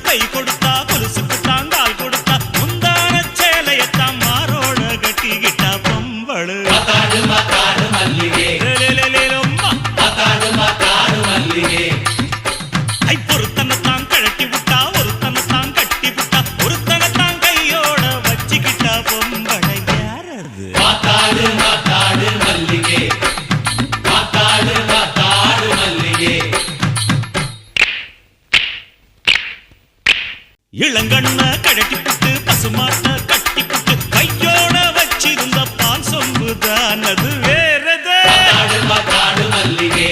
கை கொடுத்தா கொலுசுக்குத்தான் கால் கொடுத்தா முந்தான சேலையத்தான் மாரோட கட்டிக்கிட்டா பொம்பளு மாத்தாடு மல்லிகே மாத்தாடு மல்லிகே ஐ பொருத்தனத்தான் கழட்டி விட்டா ஒருத்தனத்தான் கட்டி விட்டா ஒருத்தனத்தான் கையோட வச்சுக்கிட்டா பொம்பளை யாரது மாத்தாடு மல்லிகே மாத்தாடு மல்லிகே இளங்கண்ண கழட்டி விட்டு பசுமாட்ட கட்டி விட்டு கையோட வச்சிருந்த பால் சொம்புதான் அது வேறது மாத்தாடு மல்லிகே